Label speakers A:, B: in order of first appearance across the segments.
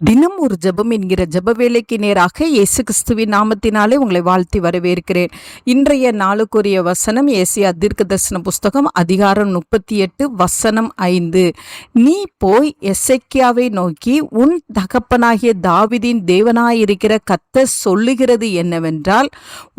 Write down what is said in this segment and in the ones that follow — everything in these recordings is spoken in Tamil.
A: தினம் ஒரு ஜெபம் என்கிற ஜெப வேலைக்கு நேராக இயேசு கிறிஸ்துவின் நாமத்தினாலே உங்களை வாழ்த்தி வரவேற்கிறேன். இன்றைய நாளுக்குரிய வசனம் ஏசியா தீர்க்கதரிசன புஸ்தகம் அதிகாரம் 38 வசனம் 5. நீ போய் எசேக்கியாவை நோக்கி, உன் தகப்பனாகிய தாவீதின் தேவனாயிருக்கிற கர்த்தர் சொல்லுகிறது என்னவென்றால்,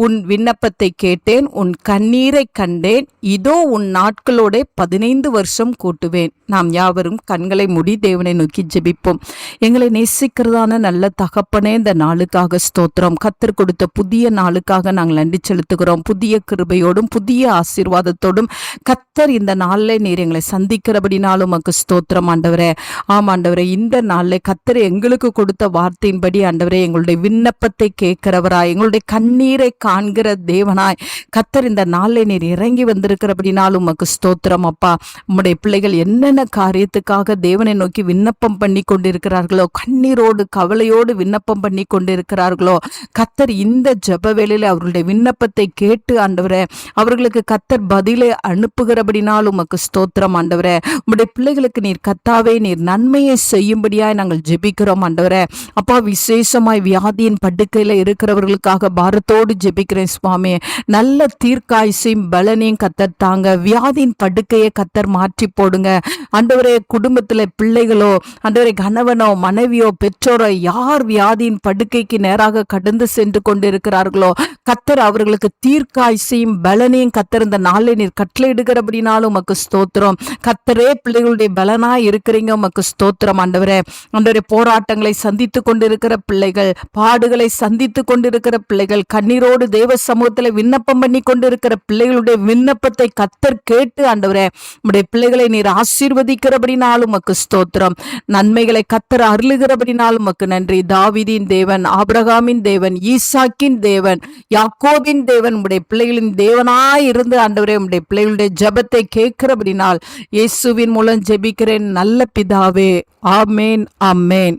A: உன் விண்ணப்பத்தை கேட்டேன், உன் கண்ணீரை கண்டேன், இதோ உன் நாட்களோட 15 வருஷம் கூட்டுவேன். நாம் யாவரும் கண்களை மூடி தேவனை நோக்கி ஜெபிப்போம். எங்களை நேசிக்கிறதான நல்ல தகப்பனே, இந்த நாளுக்காக ஸ்தோத்திரம். கர்த்தர் கொடுத்த புதிய நாளுக்காக நாங்கள் நன்றி செலுத்துகிறோம். புதிய கிருபையோடும் புதிய ஆசீர்வாதத்தோடும் கர்த்தர் இந்த நாளில் நீர் எங்களை சந்திக்கிறபடினாலும் உமக்கு ஸ்தோத்திரம் ஆண்டவரே. ஆண்டவரே, இந்த நாளில் கர்த்தர் எங்களுக்கு கொடுத்த வார்த்தையின்படி ஆண்டவரே, எங்களுடைய விண்ணப்பத்தை கேட்கிறவராய், எங்களுடைய கண்ணீரை காண்கிற தேவனாய் கர்த்தர் இந்த நாளில் நீர் இறங்கி வந்திருக்கிறபடினாலும் உமக்கு ஸ்தோத்திரம் அப்பா. உம்முடைய பிள்ளைகள் என்னென்ன காரியத்துக்காக தேவனை நோக்கி விண்ணப்பம் பண்ணி கொண்டிருக்கிறார்களோ, கண்ணீரோடு கவலையோடு விண்ணப்பம் பண்ணி கொண்டிருக்கிறார்களோ, கர்த்தர் இந்த ஜெப வேளையில அவர்களுடைய விண்ணப்பத்தை கேட்டு ஆண்டவரே, அவர்களுக்கு கர்த்தர் பதிலை அனுப்புகிறபடினால் உமக்கு ஸ்தோத்திரம் ஆண்டவரே. உம்முடைய பிள்ளைகளுக்கு நீர் கர்த்தாவே நீர் நன்மையை செய்யும்படியாய் நாங்கள் ஜெபிக்கிறோம் ஆண்டவரே. அப்பா, விசேஷமாய் வியாதியின் படுக்கையில இருக்கிறவர்களுக்காக பாரத்தோடு ஜெபிக்கிறேன் சுவாமி. நல்ல தீர்க்காயுசையும் பலனையும் கர்த்தர் தாங்க. வியாதியின் படுக்கையை கர்த்தர் மாற்றி போடுங்க ஆண்டவரே. குடும்பத்துல பிள்ளைகளோ ஆண்டவரே, கணவனோ மனைவியோ பெற்றோரோ யார் வியாதியின் படுக்கைக்கு நேராக கடந்து சென்று கொண்டிருக்கிறார்களோ, கர்த்தர் அவர்களுக்கு தீர்க்காயுசையும் பலனையும் கர்த்தர் இந்த நாளில் நீர் கட்டளையிடுகிறபடினாலும் உமக்கு ஸ்தோத்திரம். கர்த்தரே பிள்ளைகளுடைய பலனாய் இருக்கிறீங்க, உமக்கு ஸ்தோத்திரம் ஆண்டவரே. ஆண்டவரே, போராட்டங்களை சந்தித்து கொண்டிருக்கிற பிள்ளைகள், பாடுகளை சந்தித்து கொண்டிருக்கிற பிள்ளைகள், கண்ணீரோடு தேவ சமூகத்தில் விண்ணப்பம் பண்ணி கொண்டிருக்கிற பிள்ளைகளுடைய விண்ணப்பத்தை கர்த்தர் கேட்டு ஆண்டவரே, உம்முடைய பிள்ளைகளை நீர் ஆசீர்வதிக்கிறபடினாலும் உமக்கு ஸ்தோத்திரம். நன்மைகளை கர்த்தர் அருளுகிறபடினாலும் உமக்கு நன்றி. தாவீதின் தேவன், ஆபிரகாமின் தேவன், ஈசாக்கின் தேவன், யாக்கோபின் தேவன், உம்முடைய பிள்ளைகளின் தேவனாய் இருந்து ஆண்டவரே, உம்முடைய பிள்ளைகளுடைய ஜெபத்தை கேட்கிறபடினால் இயேசுவின் மூலம் ஜெபிக்கிறேன் நல்ல பிதாவே. ஆமேன், ஆமேன்.